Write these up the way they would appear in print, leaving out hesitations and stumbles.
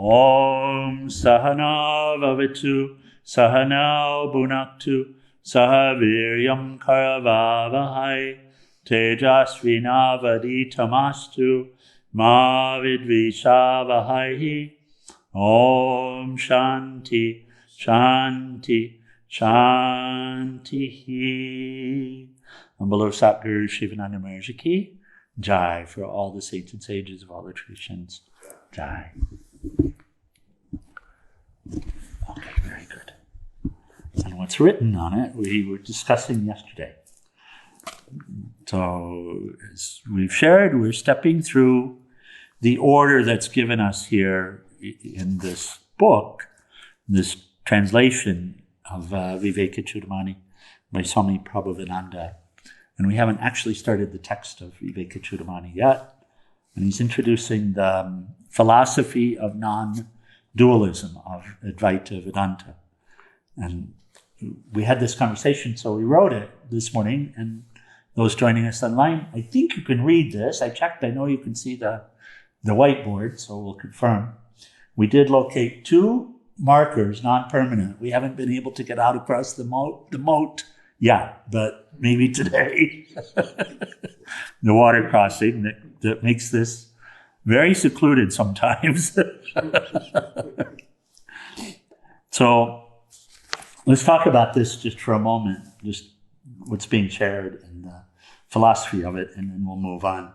Om Sahanā-Vavatu, Bhunaktu, Saha Viryam Karavavahai, Tejasvinavaditamastu, Ma Vidvishavahai. Om Shanti, Shanti, Shanti. And below Satguru Shivananda Maharaj Ki, Jai, for all the saints and sages of all the traditions. Jai. Okay, very good. And what's written on it, we were discussing yesterday. So, as we've shared, we're stepping through the order that's given us here in this book, this translation of Vivekachudamani by Swami Prabhavananda. And we haven't actually started the text of Vivekachudamani yet. And he's introducing the philosophy of non-dualism of Advaita Vedanta. And we had this conversation, so we wrote it this morning. And those joining us online, I think you can read this. I checked, I know you can see the whiteboard, so we'll confirm. We did locate 2 markers, non-permanent. We haven't been able to get out across the moat yet, but maybe today. The water crossing that makes this very secluded sometimes. So let's talk about this just for a moment, just what's being shared and the philosophy of it, and then we'll move on.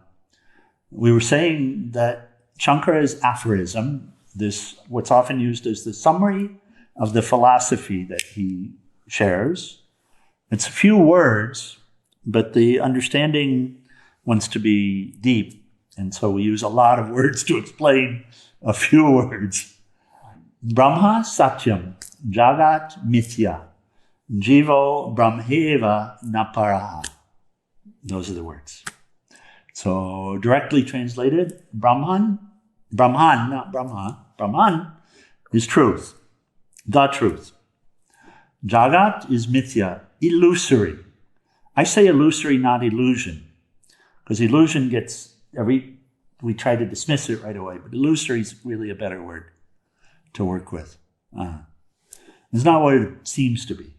We were saying that Shankara's aphorism, this what's often used as the summary of the philosophy that he shares. It's a few words, but the understanding wants to be deep, and so we use a lot of words to explain a few words. Brahma Satyam, Jagat Mithya, Jivo Brahmeva Naparaha. Those are the words. So directly translated, Brahman, not Brahma, Brahman is truth, the truth. Jagat is mithya, illusory. I say illusory, not illusion, because illusion gets we try to dismiss it right away, but illusory is really a better word to work with. It's not what it seems to be.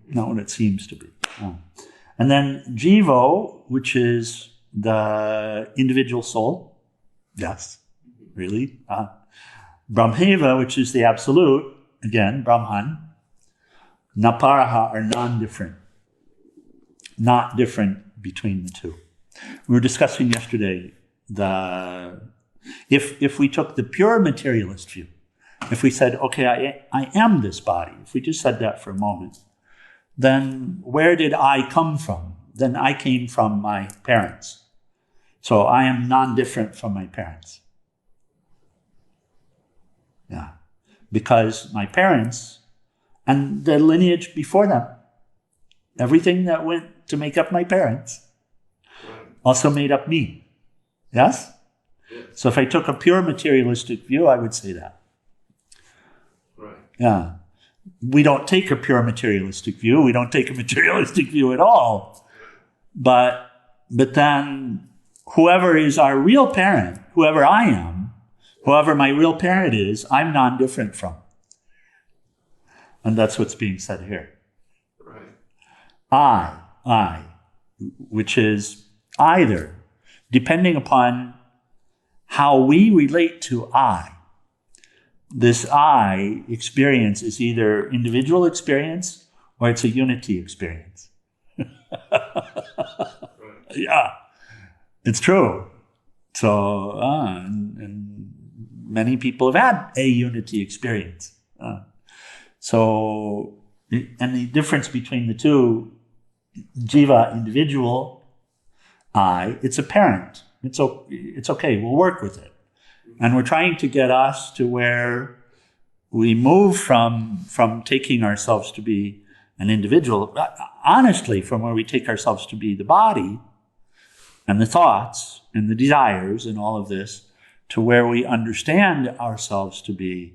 Not what it seems to be. And then Jivo, which is the individual soul. Yes, really. Brahmeva, which is the absolute. Again, Brahman. Naparaha are non-different. Not different between the two. We were discussing yesterday if we took the pure materialist view, if we said, okay, I am this body, if we just said that for a moment, then where did I come from? Then I came from my parents. So I am non-different from my parents. Yeah. Because my parents and the lineage before them, everything that went to make up my parents, also made up me. Yes? So if I took a pure materialistic view, I would say that. Right. Yeah. We don't take a pure materialistic view. We don't take a materialistic view at all. But then whoever is our real parent, whoever I am, whoever my real parent is, I'm non-different from. And that's what's being said here. Right. I, which is either, depending upon how we relate to I, this I experience is either individual experience or it's a unity experience. Yeah, it's true. So, and many people have had a unity experience. So, and the difference between the two, jiva, individual, I, it's apparent. It's okay, we'll work with it. And we're trying to get us to where we move from taking ourselves to be an individual, honestly, from where we take ourselves to be the body and the thoughts and the desires and all of this, to where we understand ourselves to be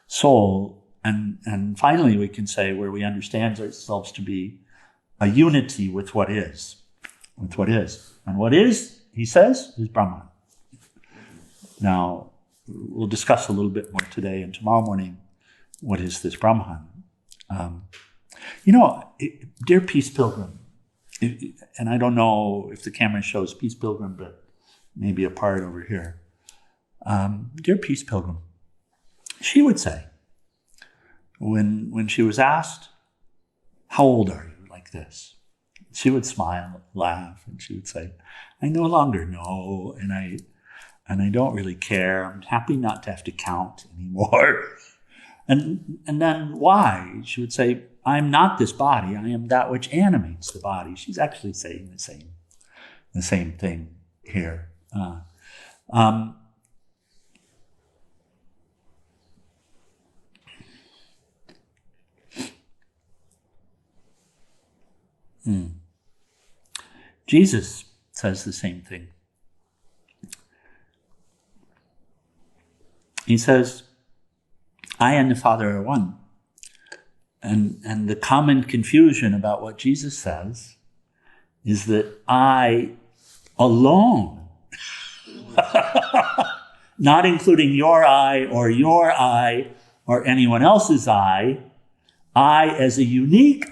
soul. And finally, we can say where we understand ourselves to be a unity with what is. With what is. And what is, he says, is Brahman. Now, we'll discuss a little bit more today and tomorrow morning. What is this Brahman? Dear Peace Pilgrim, and I don't know if the camera shows Peace Pilgrim, but maybe a part over here. Dear Peace Pilgrim, she would say, when she was asked, how old are you, like this? She would smile, laugh, and she would say, I no longer know, and I don't really care. I'm happy not to have to count anymore. And then why? She would say, I'm not this body. I am that which animates the body. She's actually saying the same thing here. Jesus says the same thing. He says, I and the Father are one. And the common confusion about what Jesus says is that I alone, not including your I or anyone else's I as a unique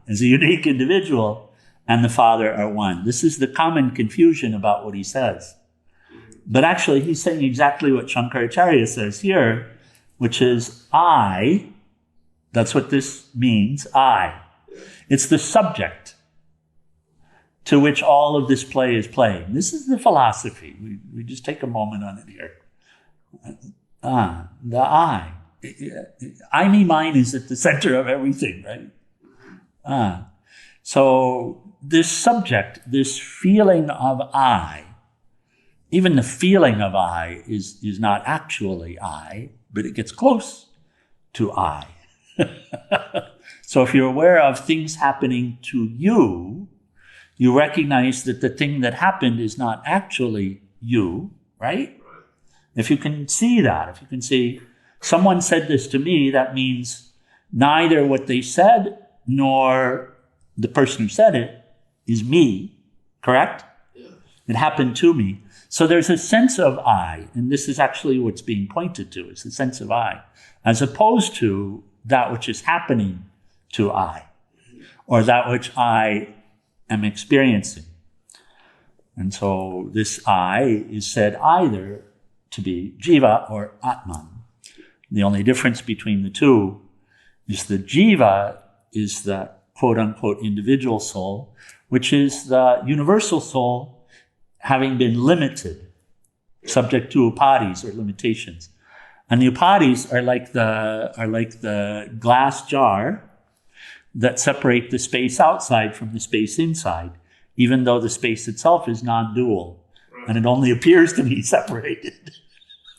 individual, and the Father are one. This is the common confusion about what he says. But actually, he's saying exactly what Shankaracharya says here, which is I. That's what this means, I. It's the subject to which all of this play is playing. This is the philosophy. We just take a moment on it here. The I. I, me, mine is at the center of everything, right? So this subject, this feeling of I, even the feeling of I is not actually I, but it gets close to I. So if you're aware of things happening to you, you recognize that the thing that happened is not actually you, right? If you can see that, if you can see, someone said this to me, that means neither what they said nor the person who said it is me, correct? Yeah. It happened to me. So there's a sense of I, and this is actually what's being pointed to, is the sense of I, as opposed to that which is happening to I, or that which I am experiencing. And so this I is said either to be jiva or atman. The only difference between the two is the jiva is the quote-unquote individual soul, which is the universal soul having been limited, subject to upadhis or limitations. And the upadhis are like the glass jar that separate the space outside from the space inside, even though the space itself is non-dual, and it only appears to be separated.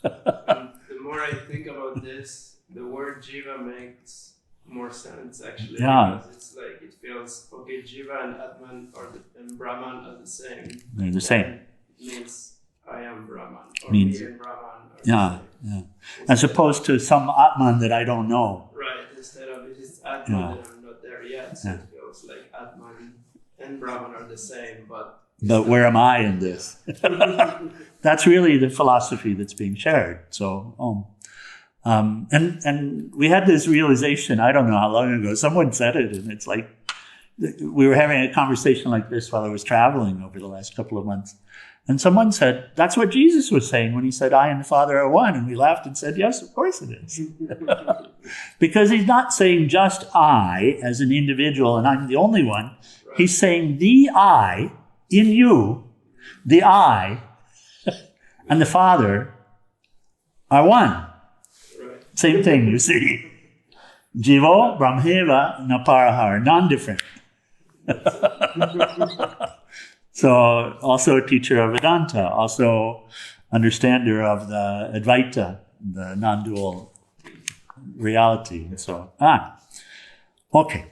The more I think about this, the word jiva makes more sense actually. Yeah. Because it's like it feels okay. Jiva and Atman and Brahman are the same. They're the same. It means I am Brahman, or Means, me and Brahman are yeah, the same. yeah. As opposed to some Atman that I don't know. Right. Instead of it is Atman Yeah. that I'm not there yet. So Yeah. it feels like Atman and Brahman are the same, but Where am I in this? That's really the philosophy that's being shared. So, and we had this realization, I don't know how long ago, someone said it, and it's like, we were having a conversation like this while I was traveling over the last couple of months. And someone said, that's what Jesus was saying when he said, I and the Father are one. And we laughed and said, yes, of course it is. Because he's not saying just I as an individual and I'm the only one. He's saying the I in you, the I and the Father are one. Same thing, you see. Jivo, Brahmeva, Naparahar, non-different. So also a teacher of Vedanta, also understander of the Advaita, the non-dual reality. And so, okay.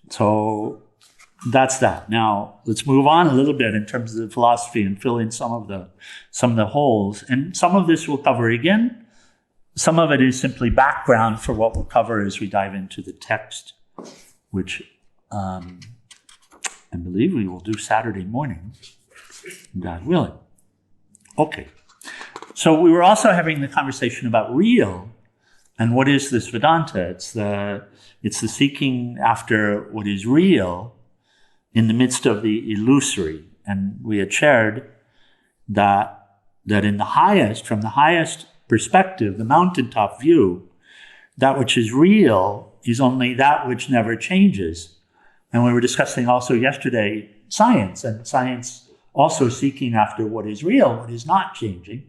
So that's that. Now let's move on a little bit in terms of the philosophy and fill in some of the holes. And some of this we'll cover again. Some of it is simply background for what we'll cover as we dive into the text, which I believe we will do Saturday morning, God willing. Okay. So we were also having the conversation about real, and what is this Vedanta? It's the seeking after what is real in the midst of the illusory. And we had shared that in the highest, from the highest perspective, the mountaintop view, that which is real is only that which never changes. And we were discussing also yesterday science, and science also seeking after what is real, what is not changing,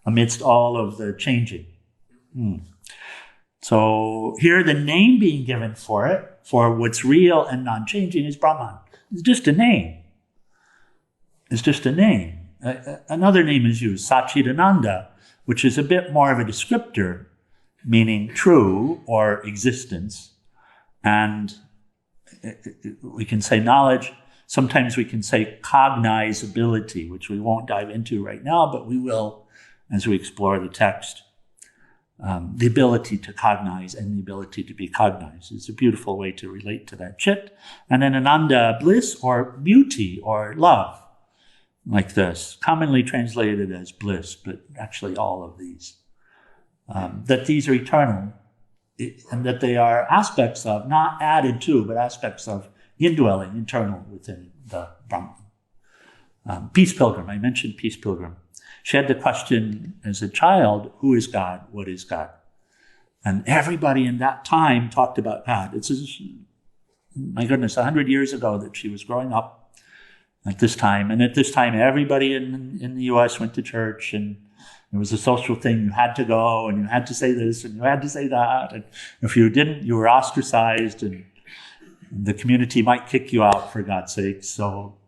amidst all of the changing. So here the name being given for it, for what's real and non-changing, is Brahman. It's just a name. It's just a name. Another name is used, Satchidananda, which is a bit more of a descriptor, meaning true or existence. And we can say knowledge. Sometimes we can say cognizability, which we won't dive into right now, but we will as we explore the text. The ability to cognize and the ability to be cognized is a beautiful way to relate to that chit. And then Ananda, bliss or beauty or love, like this, commonly translated as bliss, but actually all of these. That these are eternal, and that they are aspects of, not added to, but aspects of indwelling, internal within the Brahman. Peace Pilgrim, I mentioned Peace Pilgrim. She had the question as a child, who is God? What is God? And everybody in that time talked about God. It's, my goodness, 100 years ago that she was growing up at this time. And at this time, everybody in the U.S. went to church, and it was a social thing. You had to go, and you had to say this, and you had to say that. And if you didn't, you were ostracized, and the community might kick you out, for God's sake. So,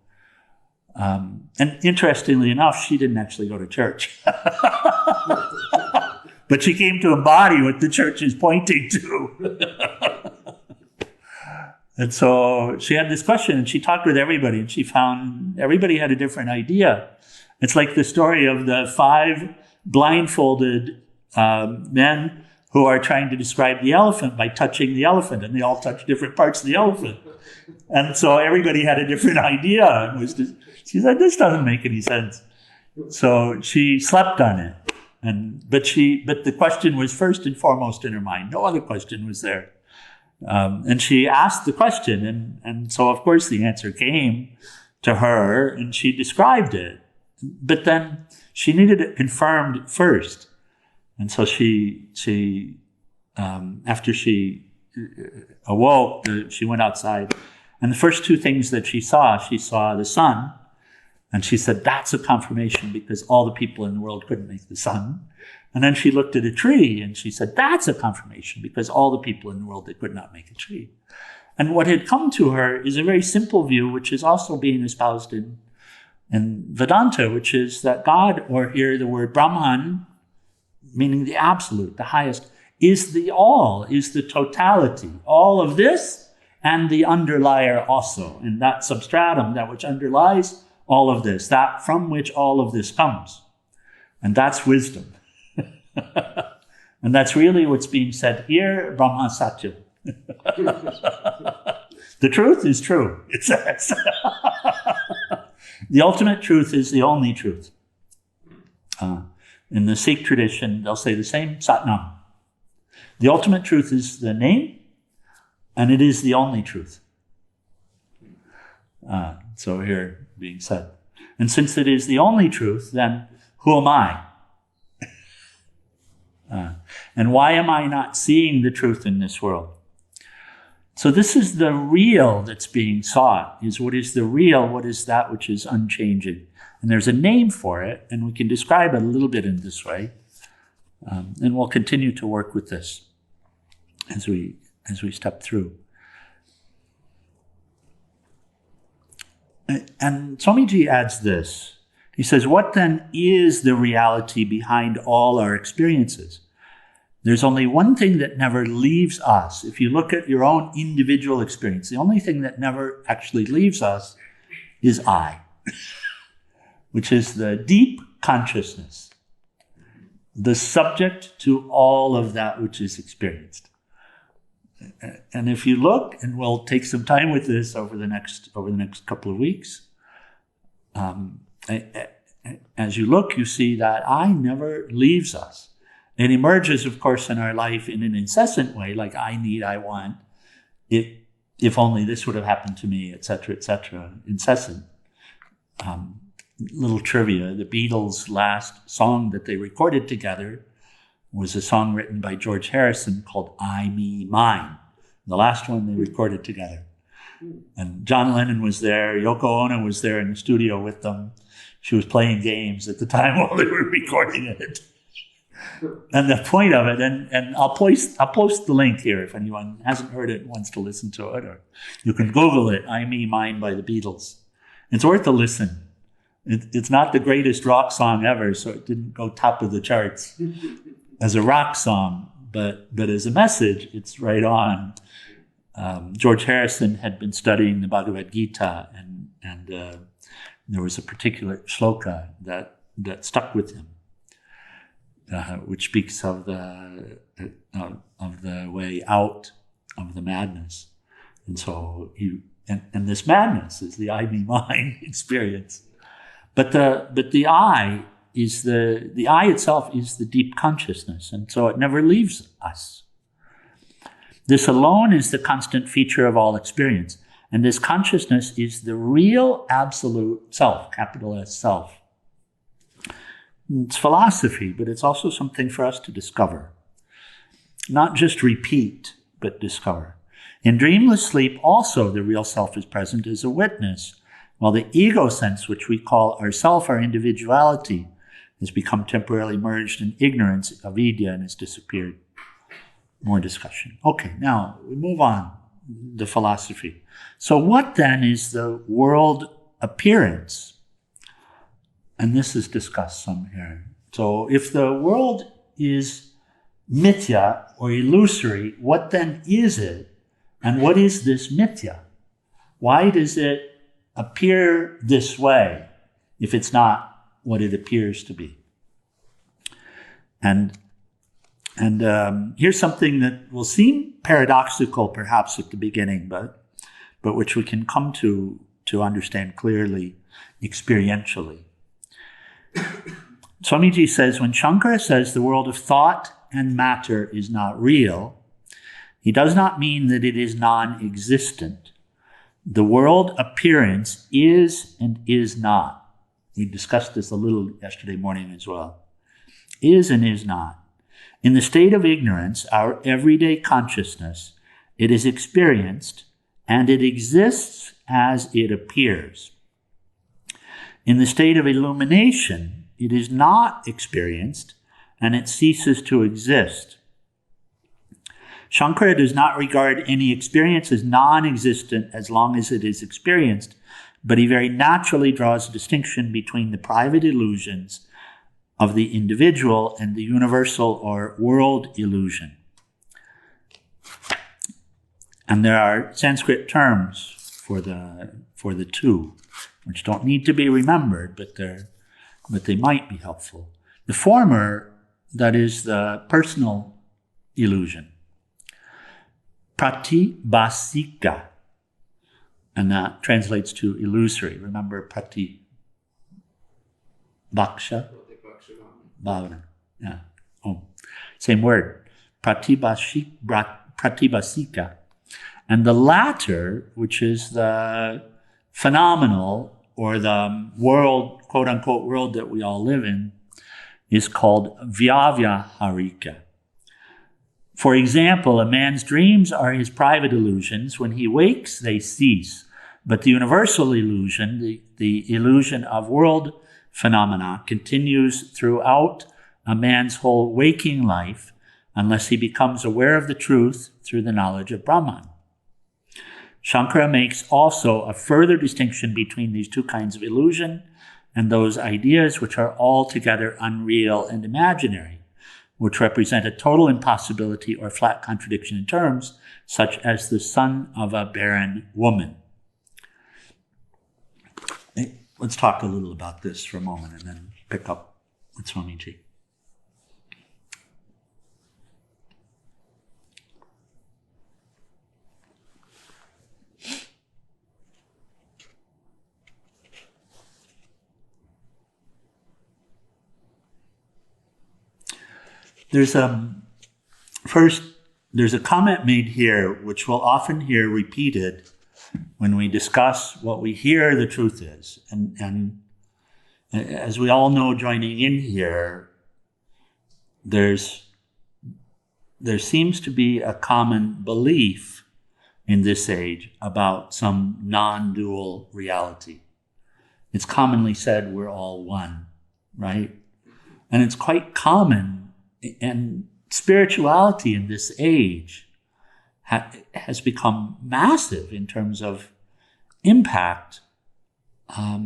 and interestingly enough, she didn't actually go to church. But she came to embody what the church is pointing to. And so she had this question, and she talked with everybody, and she found everybody had a different idea. It's like the story of the 5 blindfolded men who are trying to describe the elephant by touching the elephant, and they all touch different parts of the elephant. And so everybody had a different idea. And she said, this doesn't make any sense. So she slept on it. But the question was first and foremost in her mind. No other question was there. And she asked the question, and so of course the answer came to her, and she described it. But then she needed it confirmed first. And so she after she awoke, she went outside, and the first 2 things that she saw the sun, and she said, that's a confirmation, because all the people in the world couldn't make the sun. And then she looked at a tree, and she said, that's a confirmation, because all the people in the world, they could not make a tree. And what had come to her is a very simple view, which is also being espoused in Vedanta, which is that God, or here the word Brahman, meaning the absolute, the highest, is the all, is the totality. All of this and the underlier also. And that substratum, that which underlies all of this, that from which all of this comes. And that's wisdom. And that's really what's being said here, Brahma Satya. The truth is true, it says. The ultimate truth is the only truth. In the Sikh tradition, they'll say the same, Satnam. The ultimate truth is the name, and it is the only truth. So here being said. And since it is the only truth, then who am I? And why am I not seeing the truth in this world? So this is the real that's being sought, is what is the real, what is that which is unchanging. And there's a name for it, and we can describe it a little bit in this way. And we'll continue to work with this as we step through. And Swamiji adds this. He says, what then is the reality behind all our experiences? There's only one thing that never leaves us. If you look at your own individual experience, the only thing that never actually leaves us is I, which is the deep consciousness, the subject to all of that which is experienced. And if you look, and we'll take some time with this over the next couple of weeks, and as you look, you see that I never leaves us. It emerges, of course, in our life in an incessant way, like I need, I want. If only this would have happened to me, etc., etc. Incessant. Little trivia: the Beatles' last song that they recorded together was a song written by George Harrison called "I, Me, Mine." The last one they recorded together. And John Lennon was there. Yoko Ono was there in the studio with them. She was playing games at the time while they were recording it. And the point of it, and I'll post the link here if anyone hasn't heard it and wants to listen to it, or you can Google it, "I, Me, Mine" by the Beatles. It's worth a listen. It's not the greatest rock song ever, so it didn't go top of the charts as a rock song, but as a message, it's right on. George Harrison had been studying the Bhagavad Gita, and there was a particular shloka that stuck with him, which speaks of the way out of the madness, and so and this madness is the I, Me, Mine experience. But the I is the I itself is the deep consciousness, and so it never leaves us. This alone is the constant feature of all experience, and this consciousness is the real absolute self, capital S self. It's philosophy, but it's also something for us to discover. Not just repeat, but discover. In dreamless sleep, also the real self is present as a witness, while the ego sense, which we call ourself, our individuality, has become temporarily merged in ignorance, avidya, and has disappeared. More discussion. Okay, now we move on, the philosophy. So what then is the world appearance? And this is discussed some here. So if the world is mithya or illusory, what then is it? And what is this mithya? Why does it appear this way if it's not what it appears to be? And here's something that will seem paradoxical perhaps at the beginning, but which we can come to understand clearly experientially. Swamiji says, when Shankara says the world of thought and matter is not real, he does not mean that it is non-existent. The world appearance is and is not. We discussed this a little yesterday morning as well. Is and is not. In the state of ignorance, our everyday consciousness, it is experienced and it exists as it appears. In the state of illumination, it is not experienced and it ceases to exist. Shankara does not regard any experience as non-existent as long as it is experienced, but he very naturally draws a distinction between the private illusions of the individual and the universal or world illusion. And there are Sanskrit terms for the two, which don't need to be remembered, but they might be helpful. The former, that is the personal illusion, pratibhasika, and that translates to illusory. Remember pratibhaksha? Bhavana. Yeah. Oh. Same word. Pratibhasika. And the latter, which is the phenomenal or the world, quote unquote, world that we all live in, is called vyavyaharika. For example, a man's dreams are his private illusions. When he wakes, they cease. But the universal illusion, the illusion of world phenomena, continues throughout a man's whole waking life unless he becomes aware of the truth through the knowledge of Brahman. Shankara makes also a further distinction between these two kinds of illusion and those ideas which are altogether unreal and imaginary, which represent a total impossibility or flat contradiction in terms, such as the son of a barren woman. Let's talk a little about this for a moment and then pick up with Swamiji. First, there's a comment made here, which we'll often hear repeated when we discuss what we hear the truth is. And as we all know, joining in here, there seems to be a common belief in this age about some non-dual reality. It's commonly said we're all one, right? And it's quite common, and spirituality in this age has become massive in terms of impact. A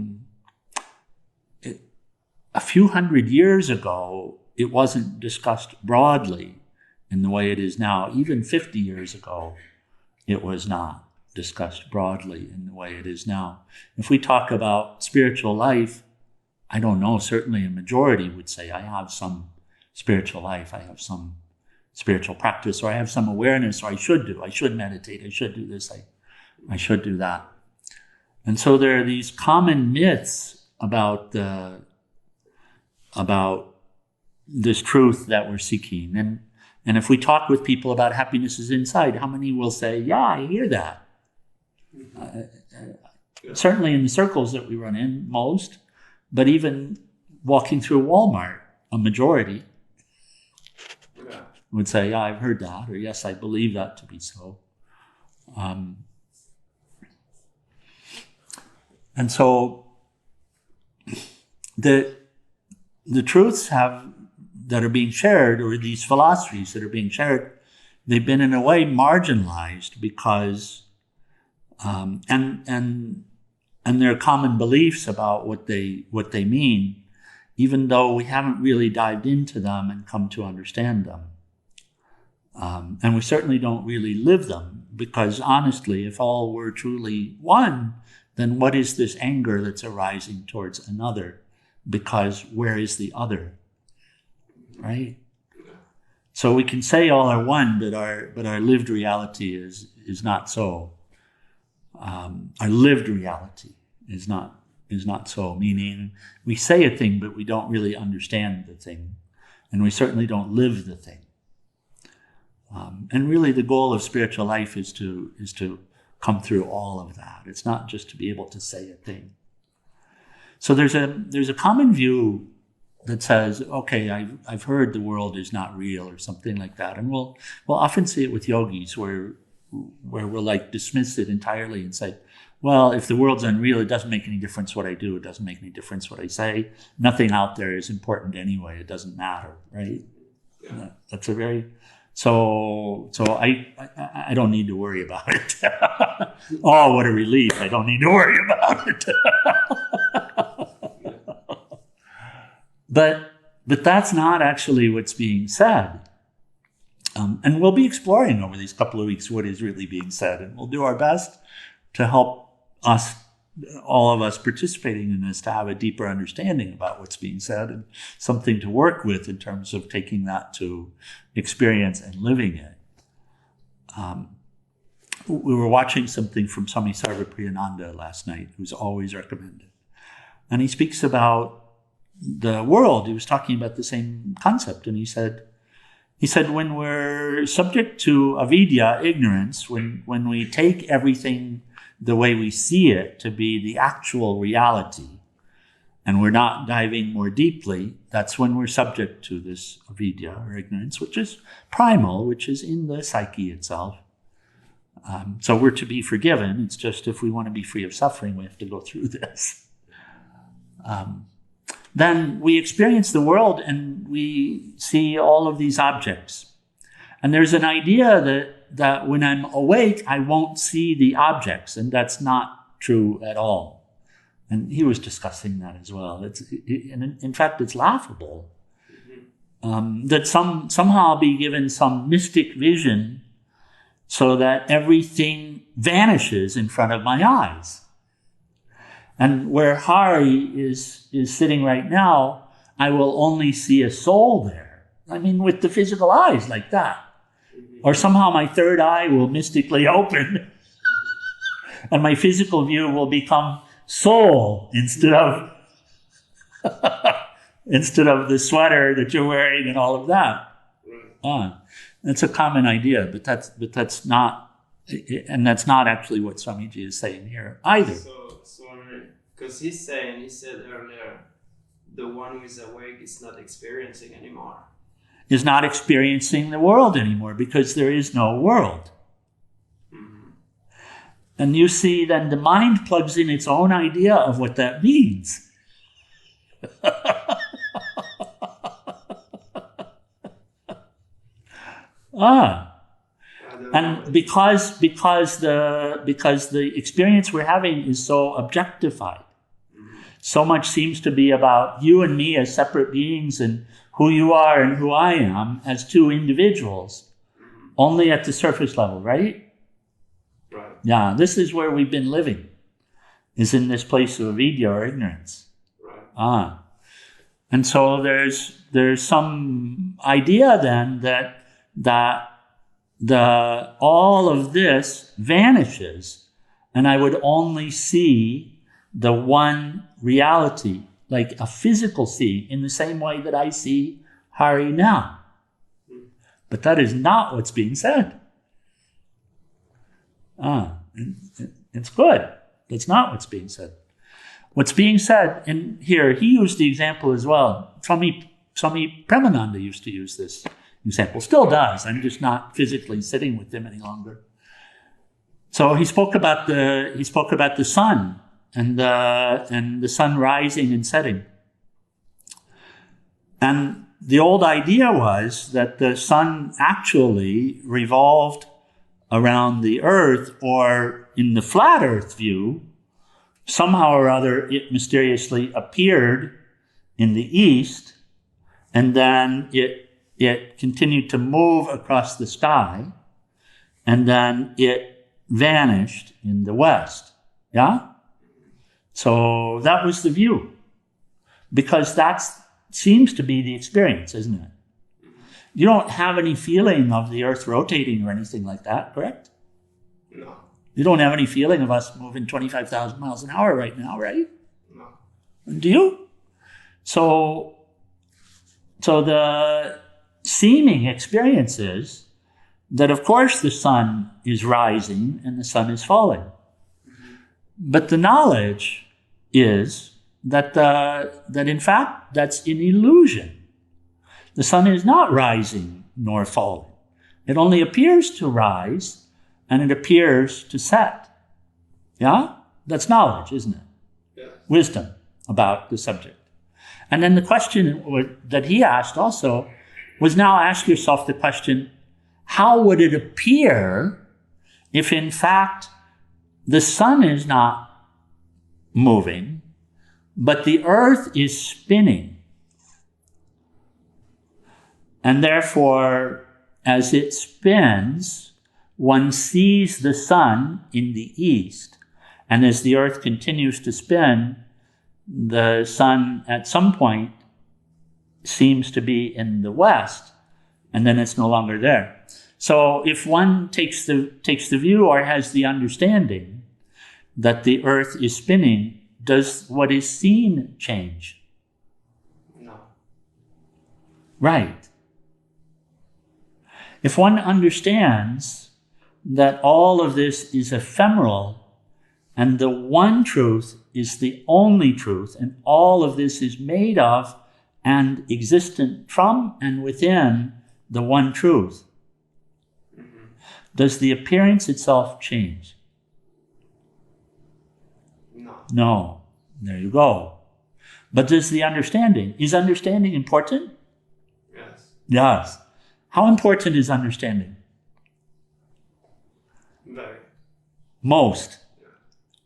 few hundred years ago, it wasn't discussed broadly in the way it is now. Even 50 years ago, it was not discussed broadly in the way it is now. If we talk about spiritual life, I don't know, certainly a majority would say, I have some spiritual life, I have some spiritual practice, or I have some awareness, or I should meditate, I should do this, I should do that. And so there are these common myths about this truth that we're seeking. And if we talk with people about happiness is inside, how many will say, yeah, I hear that? Certainly in the circles that we run in, most, but even walking through Walmart, a majority would say, yeah, I've heard that, or yes, I believe that to be so. And so the truths that are being shared, or these philosophies that are being shared, they've been in a way marginalized because, and their common beliefs about what they mean, even though we haven't really dived into them and come to understand them. And we certainly don't really live them, because honestly, if all were truly one, then what is this anger that's arising towards another? Because where is the other? Right? So we can say all are one, but our lived reality is not so. Our lived reality is not so, meaning we say a thing, but we don't really understand the thing, and we certainly don't live the thing. And really, the goal of spiritual life is to come through all of that. It's not just to be able to say a thing. So there's a common view that says, okay, I've heard the world is not real, or something like that, and we'll often see it with yogis where we'll like dismiss it entirely and say, well, if the world's unreal, it doesn't make any difference what I do. It doesn't make any difference what I say. Nothing out there is important anyway. It doesn't matter, right? Yeah. That's a very so I don't need to worry about it. Oh, what a relief! I don't need to worry about it. But that's not actually what's being said. And we'll be exploring over these couple of weeks what is really being said, and we'll do our best to help us, all of us participating in this, to have a deeper understanding about what's being said and something to work with in terms of taking that to experience and living it. We were watching something from Swami Prabhavananda last night, who's always recommended. And he speaks about the world. He was talking about the same concept, and he said, when we're subject to avidya, ignorance, when we take everything the way we see it to be the actual reality, and we're not diving more deeply, that's when we're subject to this avidya, or ignorance, which is primal, which is in the psyche itself. So we're to be forgiven. It's just if we want to be free of suffering, we have to go through this. Then we experience the world and we see all of these objects. And there's an idea that when I'm awake, I won't see the objects, and that's not true at all. And he was discussing that as well. In fact, it's laughable that somehow I'll be given some mystic vision so that everything vanishes in front of my eyes. And where Hari is sitting right now, I will only see a soul there. I mean, with the physical eyes like that. Or somehow my third eye will mystically open and my physical view will become soul instead of the sweater that you're wearing and all of that. Right. It's a common idea, but that's not, and that's not actually what Swamiji is saying here either. So because he said earlier, the one who is awake is not experiencing anymore. Is not experiencing the world anymore because there is no world. Mm-hmm. And you see, then the mind plugs in its own idea of what that means. And because the experience we're having is so objectified, so much seems to be about you and me as separate beings and who you are and who I am as two individuals, only at the surface level, right? Right. Yeah, this is where we've been living, is in this place of avidya or ignorance. Right. And so there's some idea then that all of this vanishes, and I would only see the one reality, like a physical seeing, in the same way that I see Hari now. But that is not what's being said. It's good. That's not what's being said. What's being said, and here he used the example as well. Swami Prabhavananda used to use this example, still does. I'm just not physically sitting with him any longer. So he spoke about the sun and the sun rising and setting. And the old idea was that the sun actually revolved around the earth, or in the flat earth view, somehow or other it mysteriously appeared in the east, and then it continued to move across the sky, and then it vanished in the west. Yeah? So that was the view. Because that seems to be the experience, isn't it? You don't have any feeling of the earth rotating or anything like that, correct? No. You don't have any feeling of us moving 25,000 miles an hour right now, right? No. Do you? So the seeming experience is that, of course, the sun is rising and the sun is falling. But the knowledge is that in fact, that's an illusion. The sun is not rising nor falling. It only appears to rise and it appears to set. Yeah? That's knowledge, isn't it? Yeah. Wisdom about the subject. And then the question that he asked also was, now ask yourself the question, how would it appear if in fact the sun is not moving, but the earth is spinning? And therefore, as it spins, one sees the sun in the east. And as the earth continues to spin, the sun at some point seems to be in the west, and then it's no longer there. So if one takes the view or has the understanding that the earth is spinning, does what is seen change? No. Right. If one understands that all of this is ephemeral and the one truth is the only truth, and all of this is made of and existent from and within the one truth, does the appearance itself change? No. No. There you go. But does the understanding? Is understanding important? Yes. Yes. How important is understanding? Very. Most.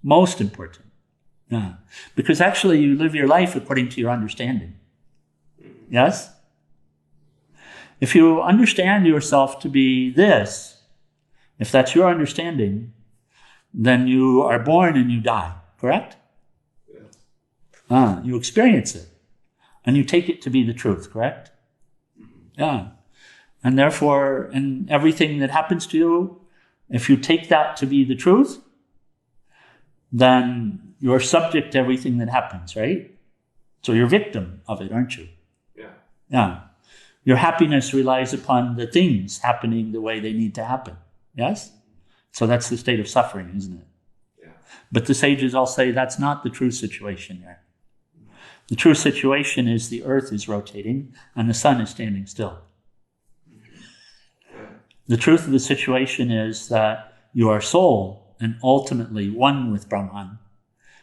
Most important. Yeah. Because actually you live your life according to your understanding. Yes? If you understand yourself to be this, if that's your understanding, then you are born and you die, correct? Yes. You experience it. And you take it to be the truth, correct? Yeah. And therefore, in everything that happens to you, if you take that to be the truth, then you're subject to everything that happens, right? So you're victim of it, aren't you? Yeah. Yeah. Your happiness relies upon the things happening the way they need to happen. Yes? So that's the state of suffering, isn't it? Yeah. But the sages all say that's not the true situation here. The true situation is the earth is rotating and the sun is standing still. The truth of the situation is that you are soul and ultimately one with Brahman.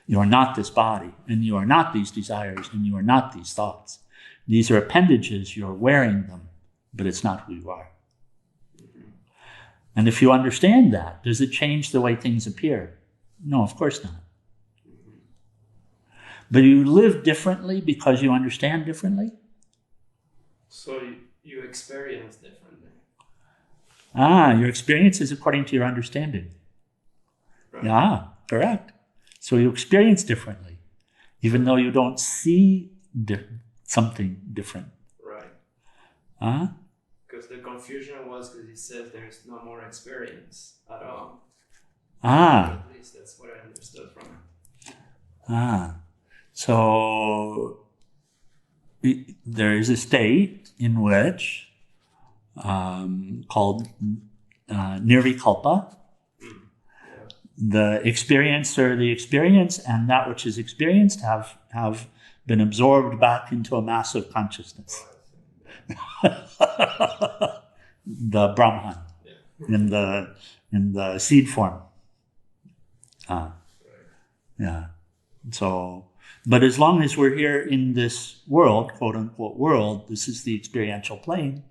You are not this body, and you are not these desires, and you are not these thoughts. These are appendages, you're wearing them, but it's not who you are. And if you understand that, does it change the way things appear? No, of course not. But you live differently because you understand differently? So you experience differently. Your experience is according to your understanding. Right. Yeah, correct. So you experience differently, even though you don't see something different. Right. Because the confusion was because he said there's no more experience at all. At least that's what I understood from it. So there is a state in which called nirvikalpa. The experiencer, the experience, and that which is experienced have been absorbed back into a mass of consciousness. The Brahman in the seed form. Yeah. So, but as long as we're here in this world, quote unquote world, this is the experiential plane.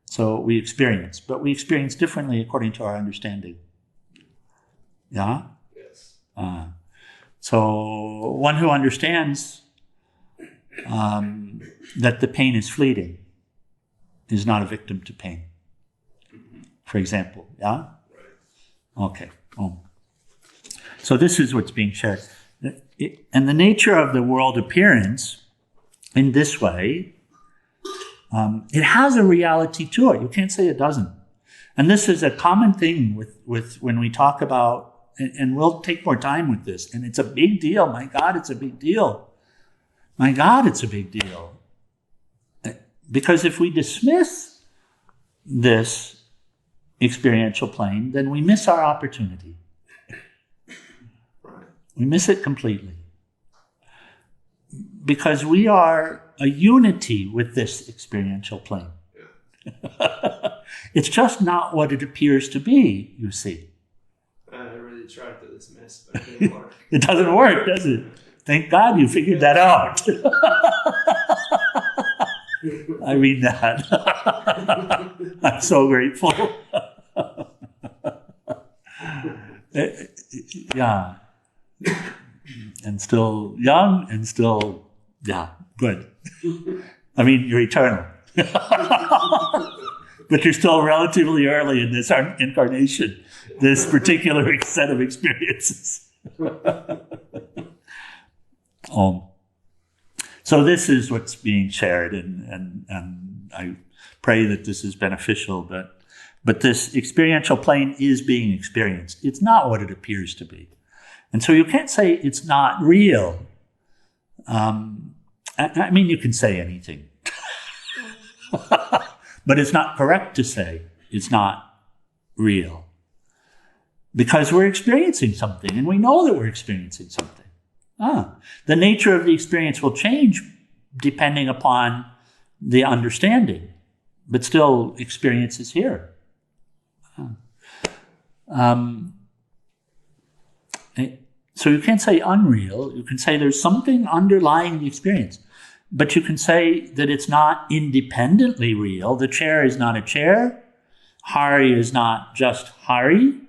So we experience, but we experience differently according to our understanding. Yeah? Yes. So one who understands that the pain is fleeting is not a victim to pain. For example, yeah? Right. Okay. So this is what's being shared. And the nature of the world appearance in this way, it has a reality to it. You can't say it doesn't. And this is a common thing with when we talk about, and we'll take more time with this, and it's a big deal. My God, it's a big deal. My God, it's a big deal. Because if we dismiss this experiential plane, then we miss our opportunity. Right. We miss it completely. Because we are a unity with this experiential plane. Yeah. It's just not what it appears to be, you see. I really tried to dismiss, but it didn't work. It doesn't work, does it? Thank God you figured that out. I mean that. I'm so grateful. Yeah. And still young and still, yeah, good. I mean, you're eternal. But you're still relatively early in this incarnation, this particular set of experiences. So this is what's being shared, and I pray that this is beneficial, but this experiential plane is being experienced. It's not what it appears to be. And so you can't say it's not real. I mean, you can say anything. But it's not correct to say it's not real. Because we're experiencing something, and we know that we're experiencing something. The nature of the experience will change depending upon the understanding, but still experience is here. So you can't say unreal. You can say there's something underlying the experience. But you can say that it's not independently real. The chair is not a chair. Hari is not just Hari.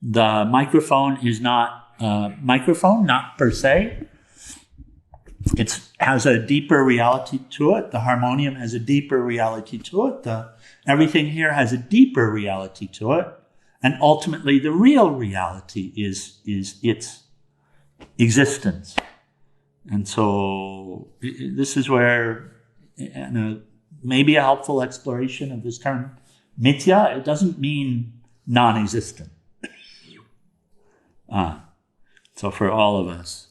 The microphone is not a microphone, not per se. It has a deeper reality to it. The harmonium has a deeper reality to it. Everything here has a deeper reality to it. And ultimately, the real reality is its existence. And so this is where maybe a helpful exploration of this term, mithya, it doesn't mean non-existent. So for all of us,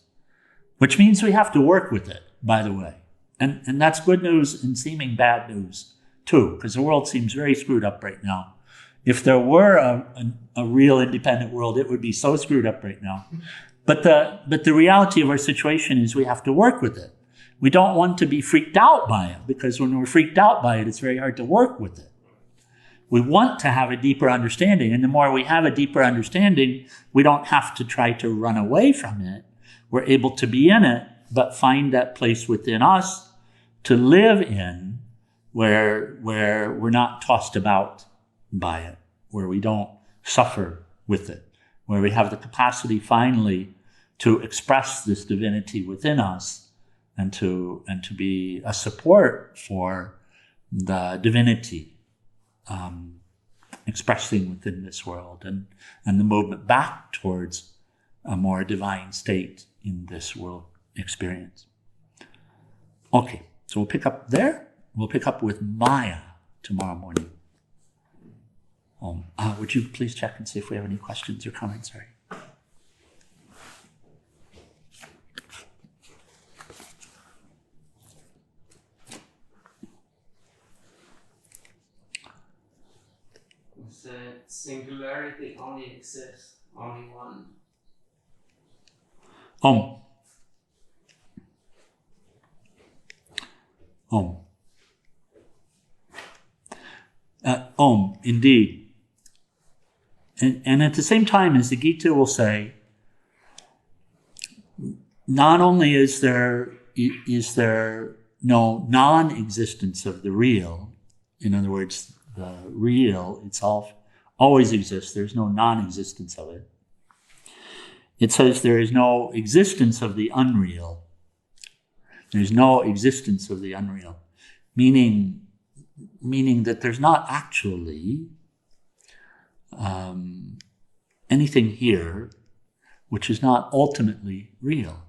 which means we have to work with it, by the way. And that's good news and seeming bad news too, because the world seems very screwed up right now. If there were a real independent world, it would be so screwed up right now. But the reality of our situation is we have to work with it. We don't want to be freaked out by it, because when we're freaked out by it, it's very hard to work with it. We want to have a deeper understanding, and the more we have a deeper understanding, we don't have to try to run away from it. We're able to be in it, but find that place within us to live in where we're not tossed about by it, where we don't suffer with it, where we have the capacity finally to express this divinity within us and to be a support for the divinity expressing within this world and the movement back towards a more divine state in this world experience. Okay, so we'll pick up there. We'll pick up with Maya tomorrow morning. Would you please check and see if we have any questions or comments? Sorry. The singularity only exists, only one. Om. Om, indeed. And at the same time, as the Gita will say, not only is there no non-existence of the real, in other words, the real itself always exists, there's no non-existence of it. It says there is no existence of the unreal. There's no existence of the unreal, meaning that there's not actually anything here which is not ultimately real.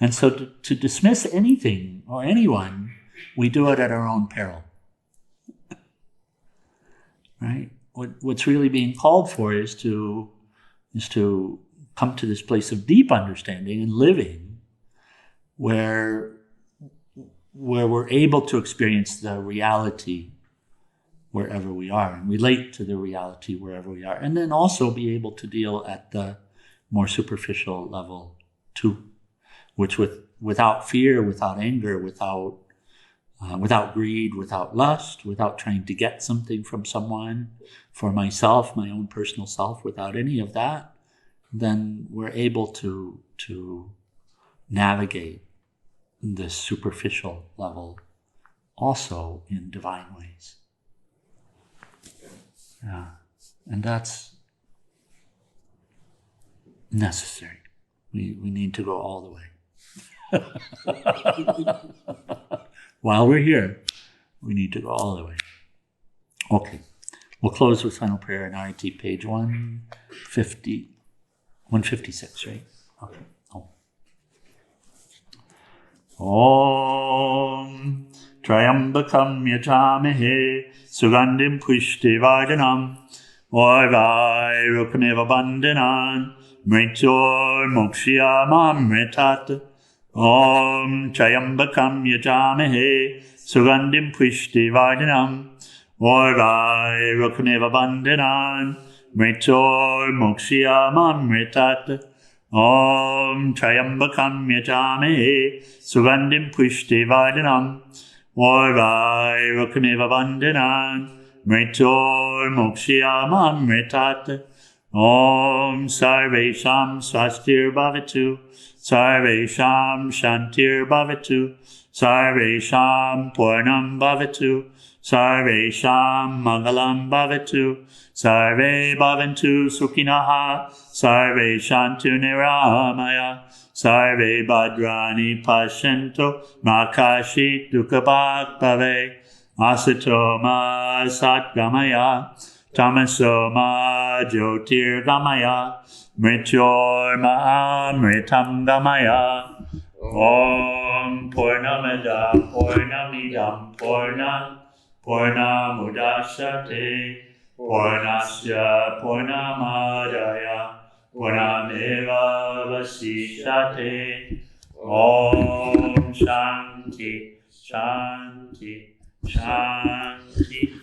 And so to dismiss anything or anyone, we do it at our own peril. Right? What's really being called for is to come to this place of deep understanding and living where we're able to experience the reality wherever we are and relate to the reality wherever we are, and then also be able to deal at the more superficial level too, which without fear, without anger, without greed, without lust, without trying to get something from someone, for myself, my own personal self, without any of that, then we're able to navigate this superficial level also in divine ways. Yeah. And that's necessary. We need to go all the way. While we're here, we need to go all the way. Okay. We'll close with final prayer in RIT, page 156, right? Okay. Om Trayambakam Yajamahe Sugandhim Pushtivardhanam Orvai Rukameva Bandhanan Mritor Mokshiyamamritat Om Trayambakam Yajamahe Sugandhim Pushtivardhanam Orvai Rukameva Bandhanan Mritor Mokshiyamamritat Om Trayambakam Yajamahe Sugandhim Pushtivardhanam Orvai Rukameva Bandhanan Mritor Mokshiyamamritat Om Sarvesham Swastir Bhavatu Sarvesham Shantir Bhavatu Sarvesham Purnam Bhavatu Sarvesham Mangalam Bhavatu Sarve Bhavantu Sukhinaha Sarve Shantu Niramaya Sarve Bhadrani Pashanto Makashi Dukhabhak Bhave Asato Ma Satgamaya Tamaso Ma Jyotir Gamaya Mrityor Ma Amritam Gamaya Om Purnamada Purnamidam Purnamudashyate Purnasya Purnamadaya Purnameva Vasishyate Om Shanti Shanti Shanti.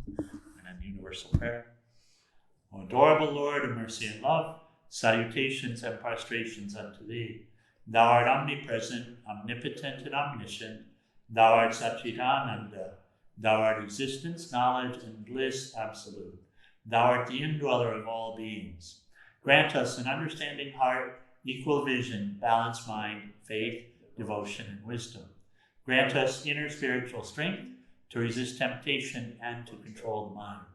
And then universal prayer. O adorable Lord of mercy and love, salutations and prostrations unto thee. Thou art omnipresent, omnipotent, and omniscient. Thou art Satchidananda. Thou art existence, knowledge, and bliss absolute. Thou art the indweller of all beings. Grant us an understanding heart, equal vision, balanced mind, faith, devotion, and wisdom. Grant us inner spiritual strength to resist temptation and to control the mind.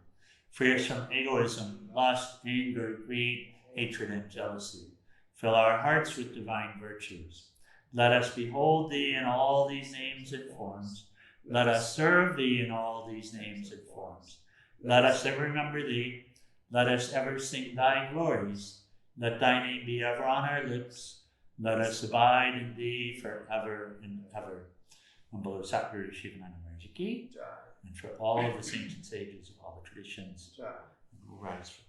Free us from egoism, lust, anger, greed, hatred, and jealousy. Fill our hearts with divine virtues. Let us behold thee in all these names and forms. Let us serve thee in all these names and forms. Let us ever remember thee. Let us ever sing thy glories. Let thy name be ever on our lips. Let us abide in thee forever and ever. And below Satguru Shivananda Maharaj Ki, and for all of the saints and sages of all the traditions, who rise for